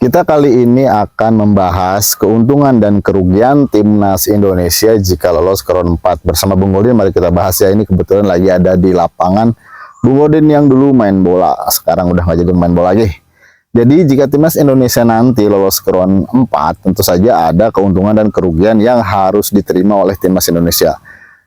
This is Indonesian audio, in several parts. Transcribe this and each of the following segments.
Kita kali ini akan membahas keuntungan dan kerugian timnas Indonesia jika lolos ke round 4 bersama Bung Goldin. Mari kita bahas ya, ini kebetulan lagi ada di lapangan. Bung Goldin yang dulu main bola, sekarang udah nggak jadi main bola lagi. Jadi jika timnas Indonesia nanti lolos ke round 4, tentu saja ada keuntungan dan kerugian yang harus diterima oleh timnas Indonesia.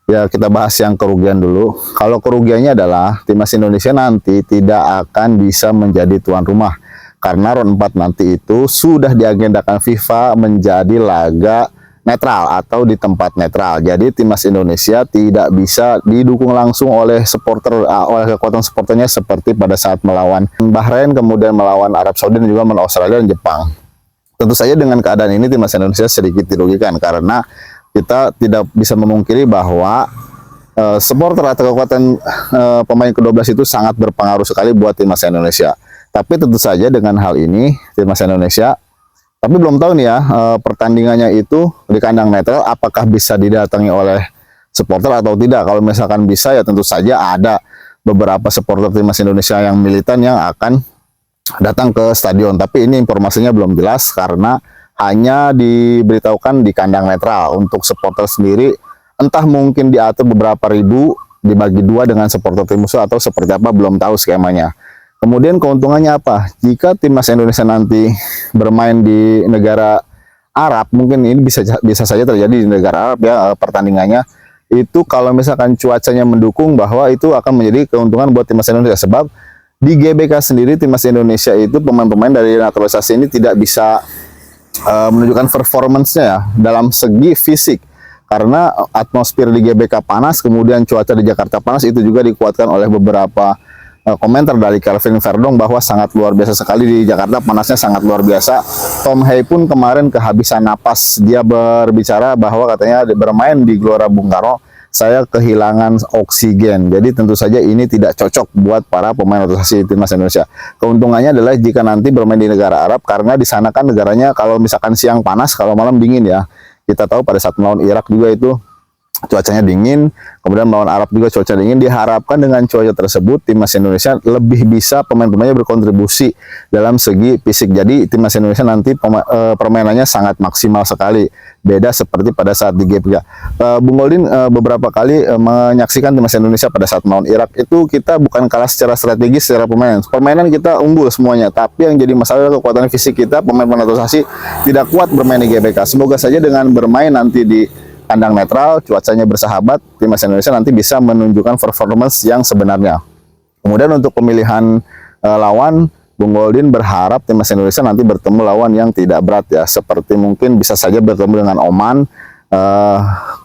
Ya, kita bahas yang kerugian dulu. Kalau kerugiannya adalah timnas Indonesia nanti tidak akan bisa menjadi tuan rumah. Karena round 4 nanti itu sudah diagendakan FIFA menjadi laga netral atau di tempat netral. Jadi timnas Indonesia tidak bisa didukung langsung oleh supporter, oleh kekuatan supporternya seperti pada saat melawan Bahrain, kemudian melawan Arab Saudi dan juga melawan Australia dan Jepang. Tentu saja dengan keadaan ini timnas Indonesia sedikit dirugikan karena kita tidak bisa memungkiri bahwa supporter atau kekuatan pemain ke-12 itu sangat berpengaruh sekali buat timnas Indonesia. Tapi tentu saja dengan hal ini timnas Indonesia, tapi belum tahu nih ya pertandingannya itu di kandang netral apakah bisa didatangi oleh supporter atau tidak. Kalau misalkan bisa ya tentu saja ada beberapa supporter timnas Indonesia yang militan yang akan datang ke stadion. Tapi ini informasinya belum jelas karena hanya diberitahukan di kandang netral. Untuk supporter sendiri entah mungkin diatur beberapa ribu dibagi dua dengan supporter tim musuh atau seperti apa, belum tahu skemanya. Kemudian keuntungannya apa? Jika timnas Indonesia nanti bermain di negara Arab, mungkin ini bisa saja terjadi di negara Arab ya pertandingannya. Itu kalau misalkan cuacanya mendukung, bahwa itu akan menjadi keuntungan buat timnas Indonesia. Sebab di GBK sendiri timnas Indonesia itu pemain-pemain dari naturalisasi ini tidak bisa menunjukkan performance-nya ya, dalam segi fisik. Karena atmosfer di GBK panas, kemudian cuaca di Jakarta panas, itu juga dikuatkan oleh beberapa komentar dari Kelvin Verdong bahwa sangat luar biasa sekali di Jakarta, panasnya sangat luar biasa. Tom Hay pun kemarin kehabisan napas, dia berbicara bahwa katanya bermain di Gelora Bung Karno saya kehilangan oksigen. Jadi tentu saja ini tidak cocok buat para pemain naturalisasi timnas Indonesia. Keuntungannya adalah jika nanti bermain di negara Arab, karena di sana kan negaranya kalau misalkan siang panas, kalau malam dingin ya. Kita tahu pada saat melawan Irak juga itu cuacanya dingin, kemudian melawan Arab juga cuaca dingin. Diharapkan dengan cuaca tersebut timnas Indonesia lebih bisa pemain-pemainnya berkontribusi dalam segi fisik. Jadi timnas Indonesia nanti permainannya sangat maksimal sekali, beda seperti pada saat di GBK. Bung Goldin beberapa kali menyaksikan timnas Indonesia pada saat melawan Irak, itu kita bukan kalah secara strategis, secara permainan kita unggul semuanya, tapi yang jadi masalah adalah kekuatan fisik kita. Pemain-pemain naturalisasi tidak kuat bermain di GBK. Semoga saja dengan bermain nanti di kandang netral, cuacanya bersahabat, timnas Indonesia nanti bisa menunjukkan performance yang sebenarnya. Kemudian untuk pemilihan lawan, Bung Goldin berharap timnas Indonesia nanti bertemu lawan yang tidak berat ya, seperti mungkin bisa saja bertemu dengan Oman.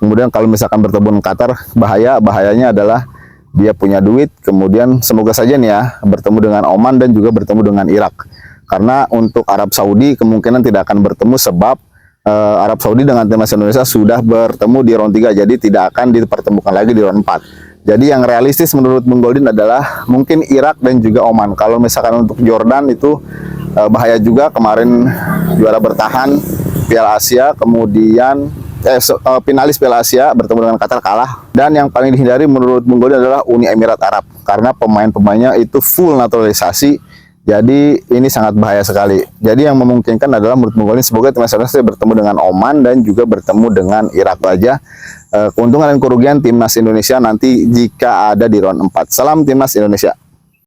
Kemudian kalau misalkan bertemu dengan Qatar, bahayanya adalah dia punya duit. Kemudian semoga saja nih ya bertemu dengan Oman dan juga bertemu dengan Irak. Karena untuk Arab Saudi kemungkinan tidak akan bertemu, sebab Arab Saudi dengan timnas Indonesia sudah bertemu di round 3, jadi tidak akan dipertemukan lagi di round 4. Jadi yang realistis menurut Bung Goldin adalah mungkin Irak dan juga Oman. Kalau misalkan untuk Jordan itu bahaya juga, kemarin juara bertahan Piala Asia, kemudian finalis Piala Asia bertemu dengan Qatar, kalah. Dan yang paling dihindari menurut Bung Goldin adalah Uni Emirat Arab, karena pemain-pemainnya itu full naturalisasi. Jadi ini sangat bahaya sekali. Jadi yang memungkinkan adalah menurut Bung Goldin semoga timnas Indonesia bertemu dengan Oman dan juga bertemu dengan Irak aja. Keuntungan dan kerugian timnas Indonesia nanti jika ada di round 4. Salam timnas Indonesia.